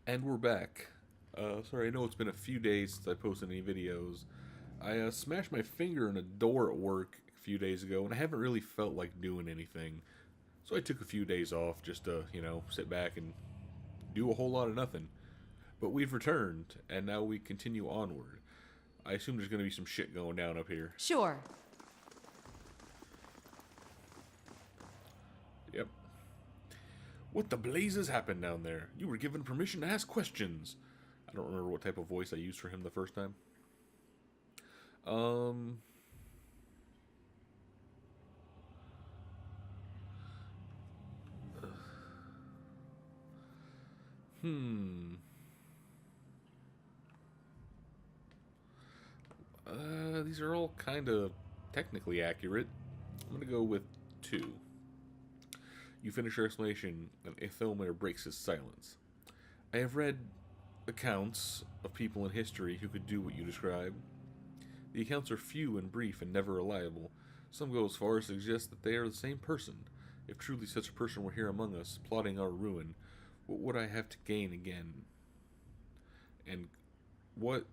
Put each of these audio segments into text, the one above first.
And we're back. Sorry, I know it's been a few days since I posted any videos. I smashed my finger in a door at work a few days ago, and I haven't really felt like doing anything. So I took a few days off just to, sit back and do a whole lot of nothing. But we've returned, and now we continue onward. I assume there's going to be some shit going down up here. Sure. Yep. What the blazes happened down there? You were given permission to ask questions. I don't remember what type of voice I used for him the first time. Um. Hmm. These are all kind of technically accurate. I'm gonna go with 2. You finish your explanation, and Ithilmer breaks his silence. I have read accounts of people in history who could do what you describe. The accounts are few and brief and never reliable. Some go as far as to suggest that they are the same person. If truly such a person were here among us, plotting our ruin, what would I have to gain again? And what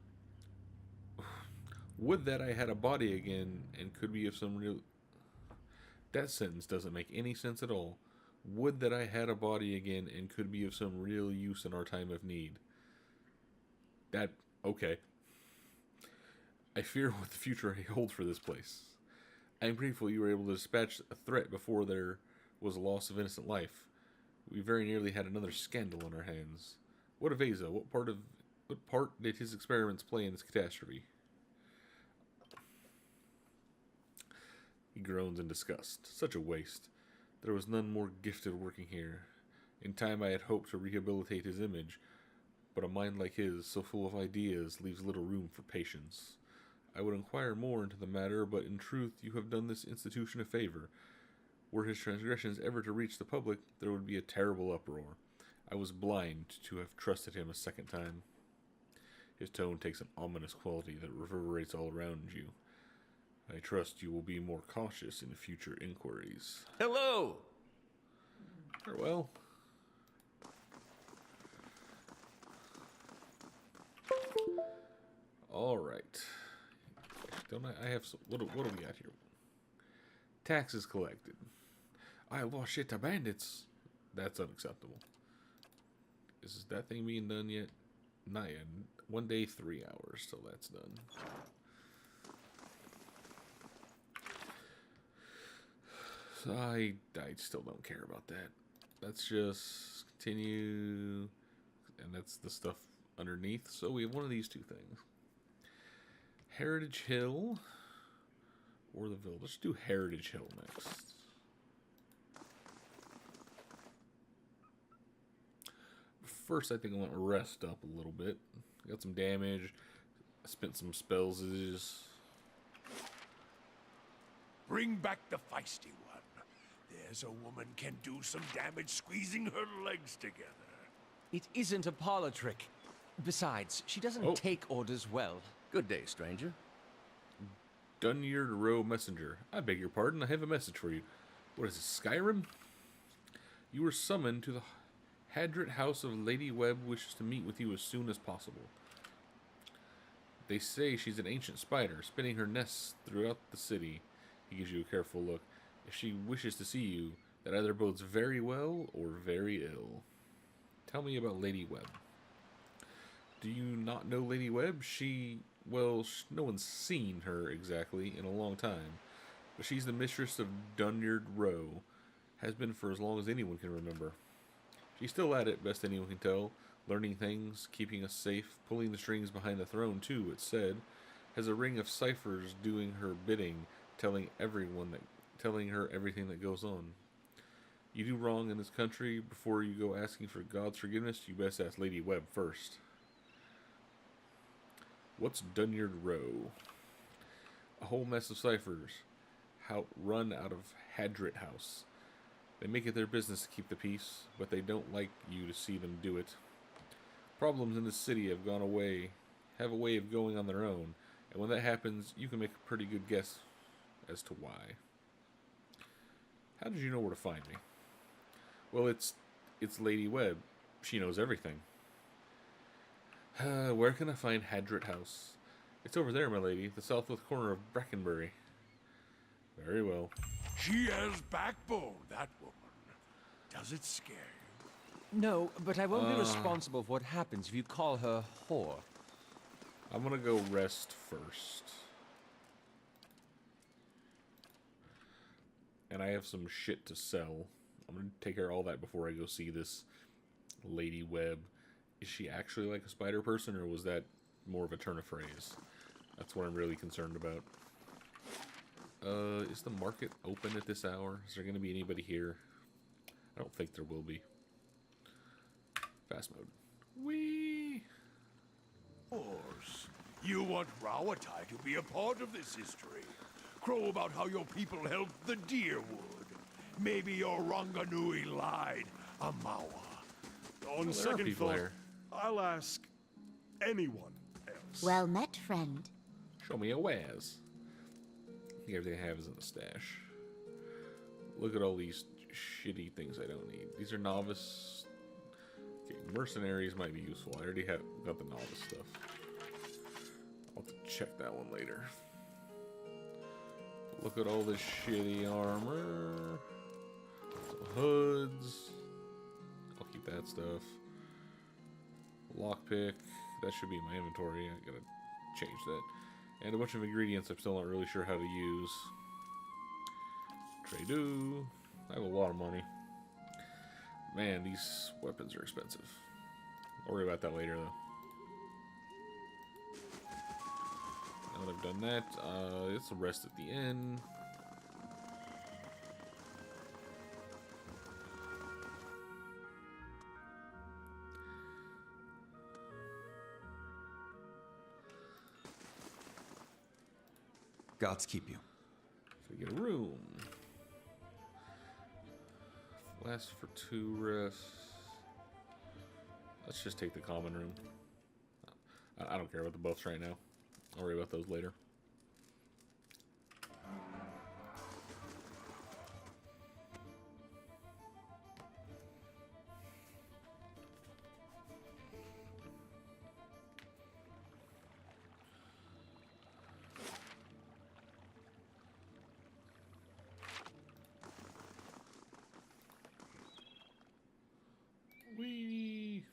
would that I had a body again and could be of some real... That sentence doesn't make any sense at all. Would that I had a body again and could be of some real use in our time of need. That... Okay. I fear what the future holds for this place. I am grateful you were able to dispatch a threat before there was a loss of innocent life. We very nearly had another scandal on our hands. What of Asa? What part did his experiments play in this catastrophe? He groans in disgust. Such a waste. There was none more gifted working here. In time I had hoped to rehabilitate his image, but a mind like his, so full of ideas, leaves little room for patience. I would inquire more into the matter, but in truth you have done this institution a favor. Were his transgressions ever to reach the public, there would be a terrible uproar. I was blind to have trusted him a second time. His tone takes an ominous quality that reverberates all around you. I trust you will be more cautious in future inquiries. Hello! Farewell. Alright. Don't I have some... What do we got here? Taxes collected. I lost shit to bandits. That's unacceptable. Is that thing being done yet? Not yet. 1 day, 3 hours, so that's done. So I still don't care about that. Let's just continue. And that's the stuff underneath. So we have one of these 2 things. Heritage Hill or the Village. Let's do Heritage Hill next. First, I think I want to rest up a little bit. Got some damage. I spent some spells. Bring back the feisty one. There's a woman can do some damage squeezing her legs together. It isn't a parlor trick. Besides, she doesn't take orders well. Good day, stranger. Dunyard Row Messenger. I beg your pardon, I have a message for you. What is this, Skyrim? You were summoned to the Hadrit House of Lady Webb wishes to meet with you as soon as possible. They say she's an ancient spider, spinning her nests throughout the city. He gives you a careful look. If she wishes to see you, that either bodes very well or very ill. Tell me about Lady Webb. Do you not know Lady Webb? No one's seen her exactly in a long time. But she's the mistress of Dunyard Row. Has been for as long as anyone can remember. She's still at it, best anyone can tell. Learning things, keeping us safe, pulling the strings behind the throne too, it's said. Has a ring of ciphers doing her bidding, telling her everything that goes on. You do wrong in this country, before you go asking for God's forgiveness, you best ask Lady Webb first. What's Dunyard Row? A whole mess of ciphers, run out of Hadrit House. They make it their business to keep the peace, but they don't like you to see them do it. Problems in this city have a way of going on their own, and when that happens, you can make a pretty good guess as to why. How did you know where to find me? Well, it's Lady Webb. She knows everything. Where can I find Hadrit House? It's over there, my lady, the southwest corner of Brackenbury. Very well. She has backbone, that woman. Does it scare you? No, but I won't be responsible for what happens if you call her whore. I'm gonna go rest first. And I have some shit to sell. I'm gonna take care of all that before I go see this Lady Webb. Is she actually like a spider person, or was that more of a turn of phrase? That's what I'm really concerned about. Is the market open at this hour? Is there gonna be anybody here? I don't think there will be. Fast mode. Whee! Of course. You want Rawatai to be a part of this history. Crow about how your people helped the Deerwood. Maybe your Ranganui lied, Amawa. On there are second people thought, here. I'll ask anyone else. Well met, friend. Show me a Waz. I think everything I have is in the stash. Look at all these shitty things I don't need. These are novice. Okay, mercenaries might be useful. I already have got the novice stuff. I'll have to check that one later. Look at all this shitty armor. Some hoods. I'll keep that stuff. Lockpick. That should be in my inventory. I gotta change that. And a bunch of ingredients I'm still not really sure how to use. Trade-do. I have a lot of money. Man, these weapons are expensive. I'll worry about that later, though. Now that I've done that, it's a rest at the inn. Gods keep you. So we get a room. Lasts for 2 rests. Let's just take the common room. I don't care about the buffs right now. I'll worry about those later. Whee!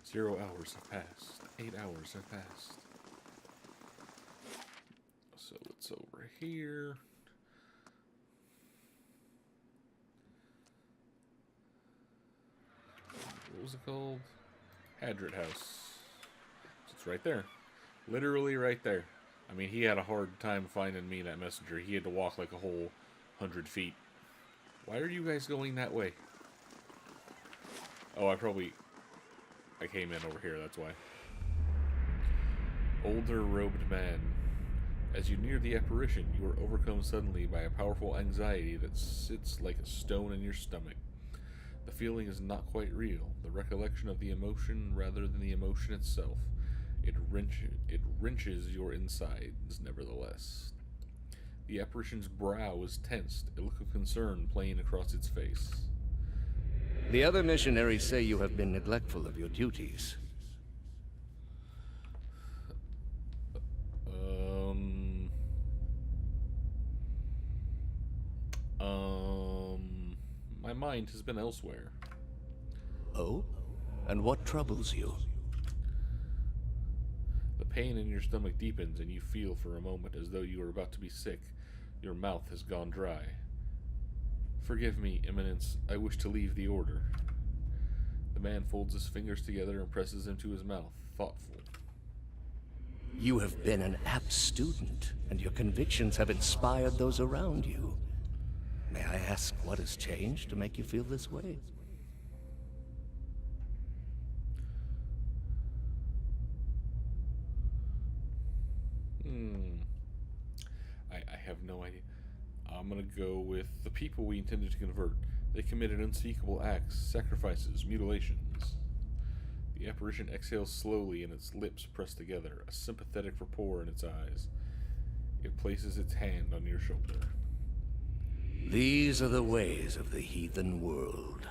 0 hours have passed. 8 hours have passed. So it's over here. What was it called? Hadrit House. It's right there. Literally right there. I mean, he had a hard time finding me, that messenger. He had to walk like a whole 100 feet. Why are you guys going that way? Oh, I came in over here, that's why. Older robed man. As you near the apparition, you are overcome suddenly by a powerful anxiety that sits like a stone in your stomach. The feeling is not quite real, the recollection of the emotion rather than the emotion itself. It wrenches your insides, nevertheless. The apparition's brow is tensed, a look of concern playing across its face. The other missionaries say you have been neglectful of your duties. My mind has been elsewhere. Oh? And what troubles you? The pain in your stomach deepens, and you feel for a moment as though you are about to be sick. Your mouth has gone dry. Forgive me, Eminence. I wish to leave the order. The man folds his fingers together and presses them to his mouth, thoughtful. You have been an apt student, and your convictions have inspired those around you. May I ask what has changed to make you feel this way? I have no idea. I'm gonna go with the people we intended to convert. They committed unspeakable acts, sacrifices, mutilations. The apparition exhales slowly and its lips press together, a sympathetic rapport in its eyes. It places its hand on your shoulder. These are the ways of the heathen world.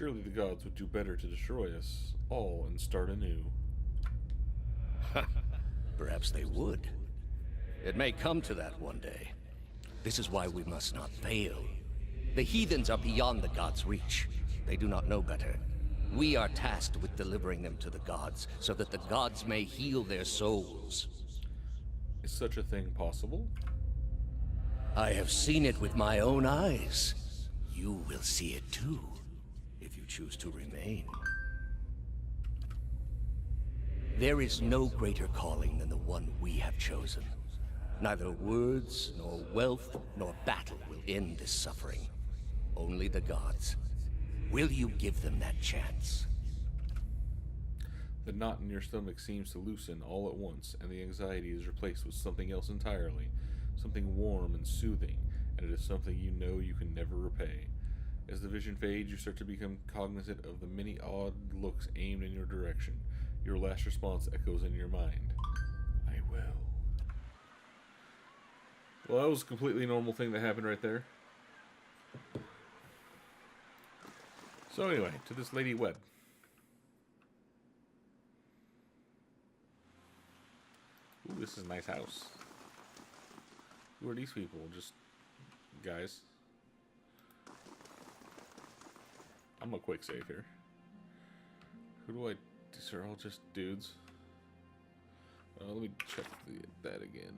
Surely the gods would do better to destroy us all and start anew. Perhaps they would. It may come to that one day. This is why we must not fail. The heathens are beyond the gods' reach. They do not know better. We are tasked with delivering them to the gods, so that the gods may heal their souls. Is such a thing possible? I have seen it with my own eyes. You will see it too, if you choose to remain. There is no greater calling than the one we have chosen. Neither words, nor wealth, nor battle will end this suffering. Only the gods. Will you give them that chance? The knot in your stomach seems to loosen all at once, and the anxiety is replaced with something else entirely. Something warm and soothing, and it is something you know you can never repay. As the vision fades, you start to become cognizant of the many odd looks aimed in your direction. Your last response echoes in your mind. I will. Well, that was a completely normal thing that happened right there. So anyway, to this Lady Webb. Ooh, this is a nice house. Who are these people? Just guys. I'm gonna quick save here. Who do I... These are all just dudes. Let me check that again.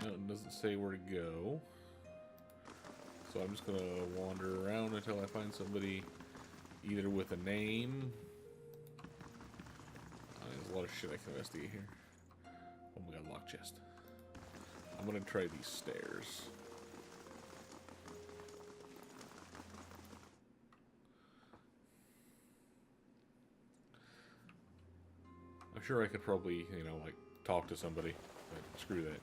No, it doesn't say where to go. So I'm just gonna wander around until I find somebody either with a name. There's a lot of shit I can investigate here. Oh my god, lock chest. I'm gonna try these stairs. I'm sure I could probably, you know, like, talk to somebody, but screw that.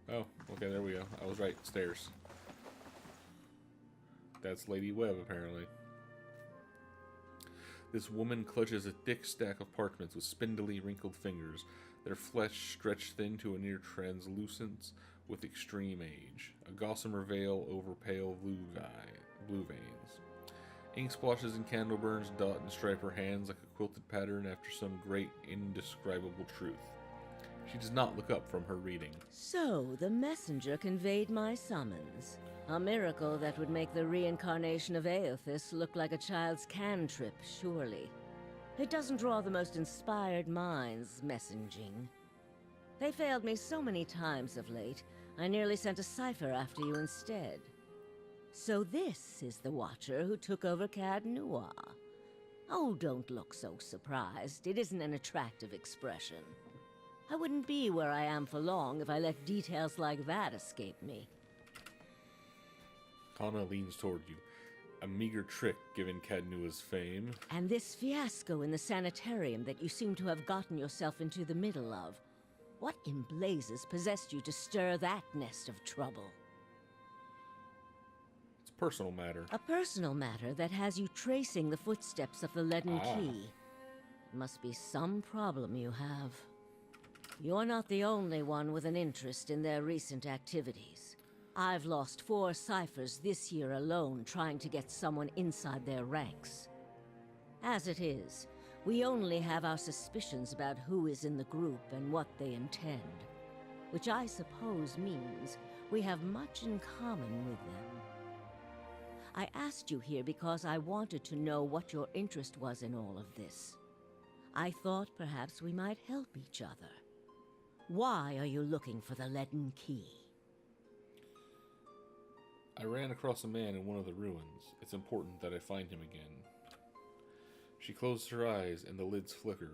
Oh, okay, there we go. I was right, stairs. That's Lady Webb, apparently. This woman clutches a thick stack of parchments with spindly, wrinkled fingers, their flesh stretched thin to a near translucence with extreme age. A gossamer veil over pale blue veins. Ink splotches and candle burns dot and stripe her hands like a quilted pattern after some great, indescribable truth. She does not look up from her reading. So, the messenger conveyed my summons. A miracle that would make the reincarnation of Aothis look like a child's cantrip, surely. It doesn't draw the most inspired minds, messaging. They failed me so many times of late, I nearly sent a cipher after you instead. So this is the Watcher who took over Cad Noir. Oh, don't look so surprised. It isn't an attractive expression. I wouldn't be where I am for long if I let details like that escape me. Kana leans toward you. A meager trick given Cad Noir's fame. And this fiasco in the sanitarium that you seem to have gotten yourself into the middle of. What in blazes possessed you to stir that nest of trouble? It's a personal matter. A personal matter that has you tracing the footsteps of the Leaden Key. Must be some problem you have. You're not the only one with an interest in their recent activities. I've lost 4 ciphers this year alone trying to get someone inside their ranks. As it is, we only have our suspicions about who is in the group and what they intend. Which I suppose means we have much in common with them. I asked you here because I wanted to know what your interest was in all of this. I thought perhaps we might help each other. Why are you looking for the Leaden Key? I ran across a man in one of the ruins. It's important that I find him again. She closes her eyes and the lids flicker.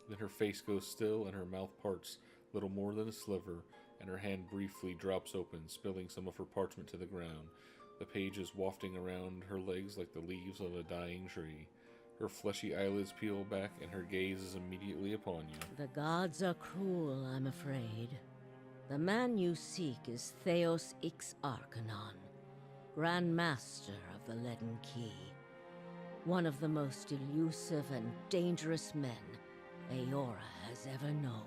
Then her face goes still and her mouth parts little more than a sliver, and her hand briefly drops open, spilling some of her parchment to the ground. The pages wafting around her legs like the leaves of a dying tree. Her fleshy eyelids peel back and her gaze is immediately upon you. The gods are cruel, I'm afraid. The man you seek is Theos Ix Arcanon, Grand Master of the Leaden Key. One of the most elusive and dangerous men Eora has ever known.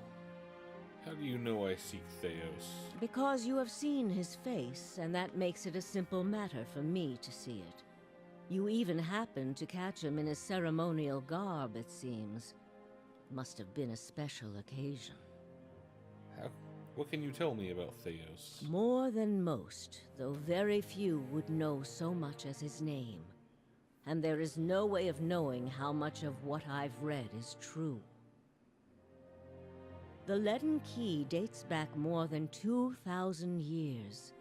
How do you know I seek Theos? Because you have seen his face, and that makes it a simple matter for me to see it. You even happened to catch him in his ceremonial garb, it seems. Must have been a special occasion. What can you tell me about Theos? More than most, though very few would know so much as his name. And there is no way of knowing how much of what I've read is true. The Leaden Key dates back more than 2,000 years.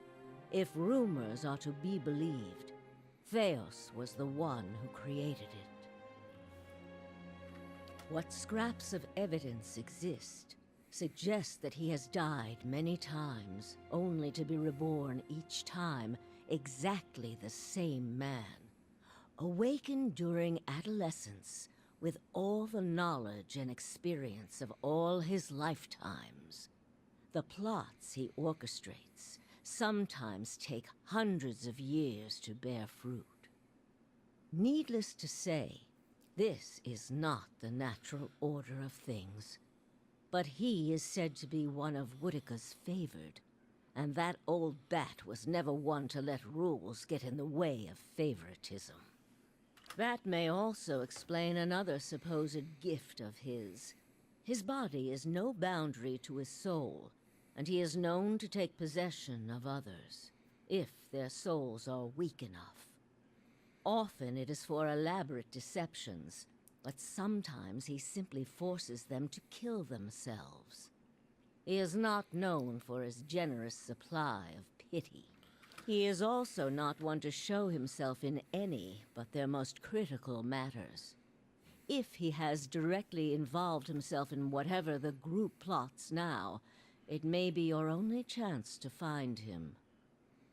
If rumors are to be believed, Theos was the one who created it. What scraps of evidence exist suggest that he has died many times, only to be reborn each time exactly the same man. Awakened during adolescence with all the knowledge and experience of all his lifetimes. The plots he orchestrates sometimes take hundreds of years to bear fruit. Needless to say, this is not the natural order of things. But he is said to be one of Woedica's favored, and that old bat was never one to let rules get in the way of favoritism. That may also explain another supposed gift of his. His body is no boundary to his soul, and he is known to take possession of others, if their souls are weak enough. Often it is for elaborate deceptions, but sometimes he simply forces them to kill themselves. He is not known for his generous supply of pity. He is also not one to show himself in any but their most critical matters. If he has directly involved himself in whatever the group plots now, it may be your only chance to find him.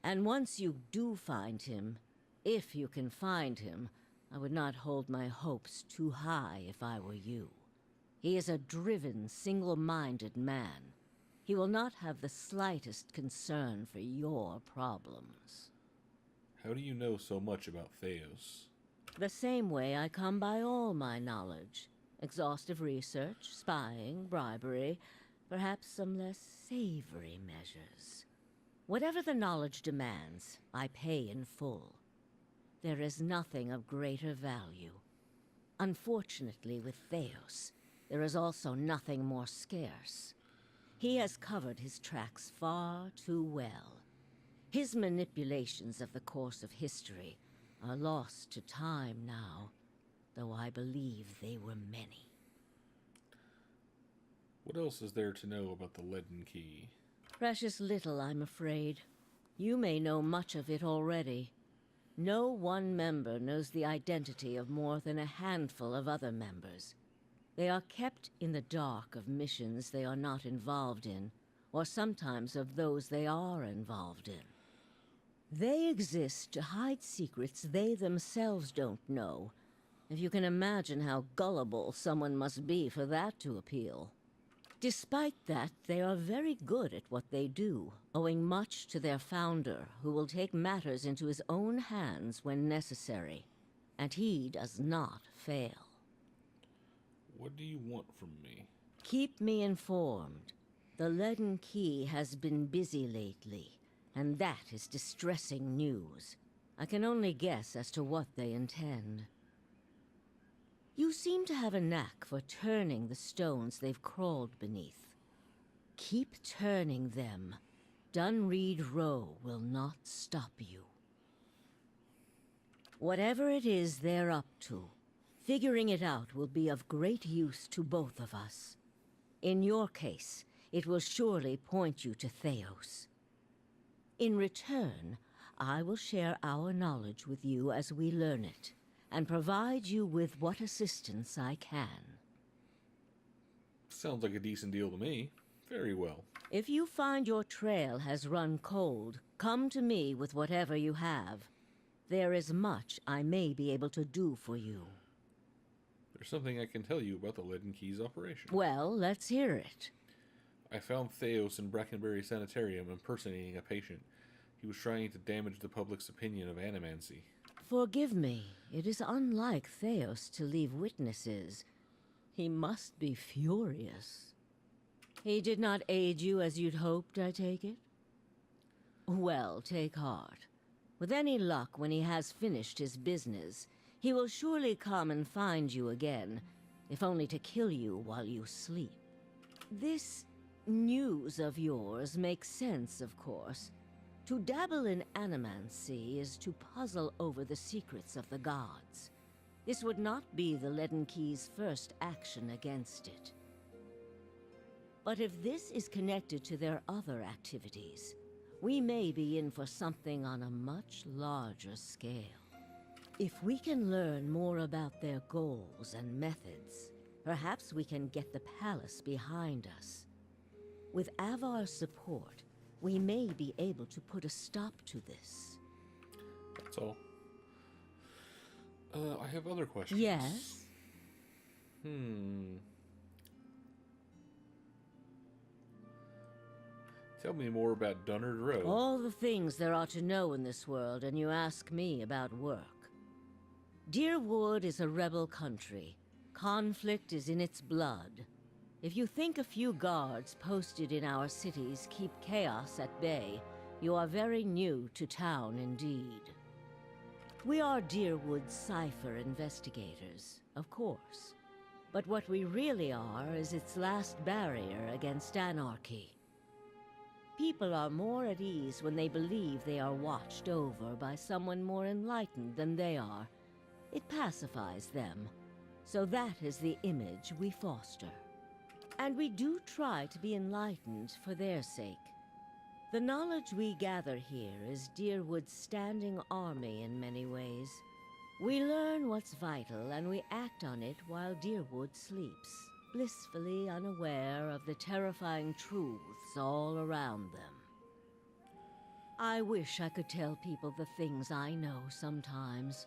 And once you do find him, if you can find him, I would not hold my hopes too high if I were you. He is a driven, single-minded man. He will not have the slightest concern for your problems. How do you know so much about Theos? The same way I come by all my knowledge. Exhaustive research, spying, bribery, perhaps some less savory measures. Whatever the knowledge demands, I pay in full. There is nothing of greater value. Unfortunately, with Theos, there is also nothing more scarce. He has covered his tracks far too well. His manipulations of the course of history are lost to time now, though I believe they were many. What else is there to know about the Leaden Key? Precious little, I'm afraid. You may know much of it already. No one member knows the identity of more than a handful of other members. They are kept in the dark of missions they are not involved in, or sometimes of those they are involved in. They exist to hide secrets they themselves don't know, if you can imagine how gullible someone must be for that to appeal. Despite that, they are very good at what they do, owing much to their founder, who will take matters into his own hands when necessary. And he does not fail. What do you want from me? Keep me informed. The Leaden Key has been busy lately, and that is distressing news. I can only guess as to what they intend. You seem to have a knack for turning the stones they've crawled beneath. Keep turning them. Dunreed Row will not stop you. Whatever it is they're up to, figuring it out will be of great use to both of us. In your case, it will surely point you to Theos. In return, I will share our knowledge with you as we learn it, and provide you with what assistance I can. Sounds like a decent deal to me. Very well. If you find your trail has run cold, come to me with whatever you have. There is much I may be able to do for you. There's something I can tell you about the Leaden Key's operation. Well, let's hear it. I found Theos in Brackenbury Sanitarium impersonating a patient. He was trying to damage the public's opinion of animancy. Forgive me, it is unlike Theos to leave witnesses. He must be furious. He did not aid you as you'd hoped, I take it? Well, take heart. With any luck, when he has finished his business, he will surely come and find you again, if only to kill you while you sleep. This news of yours makes sense, of course. To dabble in animancy is to puzzle over the secrets of the gods. This would not be the Leaden Key's first action against it. But if this is connected to their other activities, we may be in for something on a much larger scale. If we can learn more about their goals and methods, perhaps we can get the palace behind us. With Avar's support, we may be able to put a stop to this. That's all. I have other questions. Yes? Tell me more about Dunnard Row. All the things there are to know in this world, and you ask me about work. Deerwood is a rebel country. Conflict is in its blood. If you think a few guards posted in our cities keep chaos at bay, you are very new to town indeed. We are Deerwood's cipher investigators, of course. But what we really are is its last barrier against anarchy. People are more at ease when they believe they are watched over by someone more enlightened than they are. It pacifies them. So that is the image we foster. And we do try to be enlightened for their sake. The knowledge we gather here is Deerwood's standing army in many ways. We learn what's vital and we act on it while Deerwood sleeps, blissfully unaware of the terrifying truths all around them. I wish I could tell people the things I know sometimes.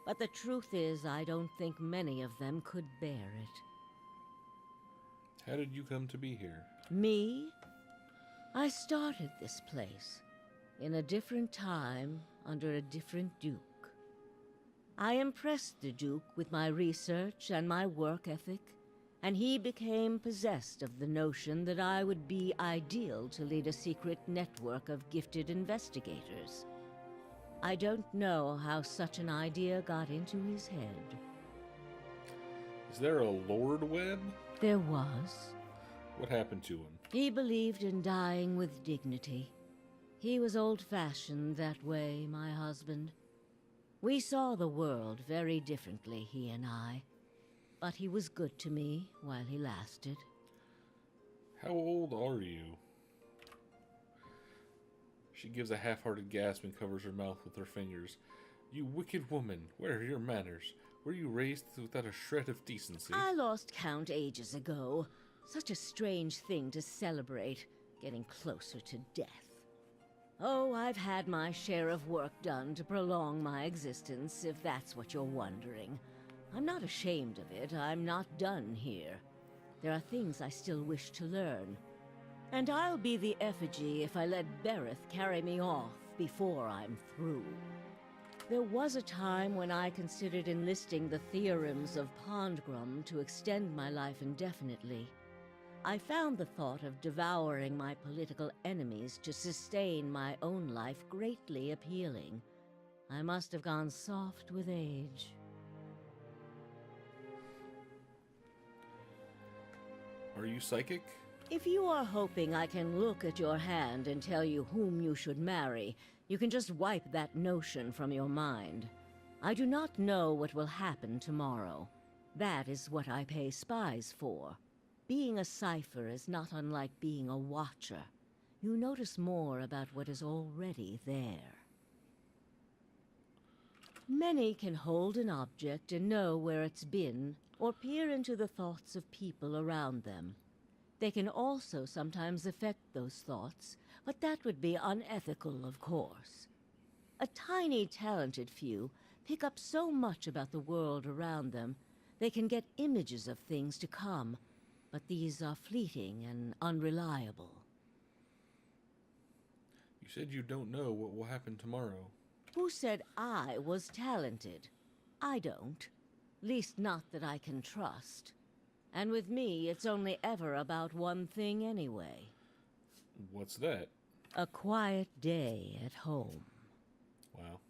But the truth is, I don't think many of them could bear it. How did you come to be here? Me? I started this place, in a different time, under a different duke. I impressed the duke with my research and my work ethic, and he became possessed of the notion that I would be ideal to lead a secret network of gifted investigators. I don't know how such an idea got into his head. Is there a Lord Webb? There was. What happened to him? He believed in dying with dignity. He was old-fashioned that way, my husband. We saw the world very differently, he and I. But he was good to me while he lasted. How old are you? She gives a half-hearted gasp and covers her mouth with her fingers. You wicked woman, where are your manners? Were you raised without a shred of decency? I lost count ages ago. Such a strange thing to celebrate, getting closer to death. Oh, I've had my share of work done to prolong my existence, if that's what you're wondering. I'm not ashamed of it. I'm not done here. There are things I still wish to learn. And I'll be the effigy if I let Berith carry me off before I'm through. There was a time when I considered enlisting the theorems of Pondgrum to extend my life indefinitely. I found the thought of devouring my political enemies to sustain my own life greatly appealing. I must have gone soft with age. Are you psychic? If you are hoping I can look at your hand and tell you whom you should marry, you can just wipe that notion from your mind. I do not know what will happen tomorrow. That is what I pay spies for. Being a cipher is not unlike being a watcher. You notice more about what is already there. Many can hold an object and know where it's been, or peer into the thoughts of people around them. They can also sometimes affect those thoughts, but that would be unethical, of course. A tiny, talented few pick up so much about the world around them, they can get images of things to come, but these are fleeting and unreliable. You said you don't know what will happen tomorrow. Who said I was talented? I don't. Least not that I can trust. And with me, it's only ever about one thing anyway. What's that? A quiet day at home. Wow.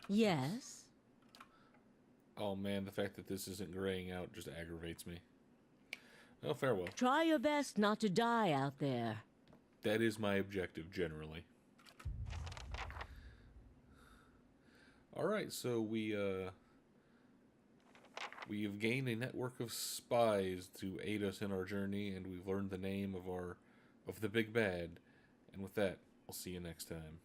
Yes? Oh man, the fact that this isn't graying out just aggravates me. Oh, farewell. Try your best not to die out there. That is my objective, generally. Alright, so we have gained a network of spies to aid us in our journey, and we've learned the name of the big bad. And with that, I'll see you next time.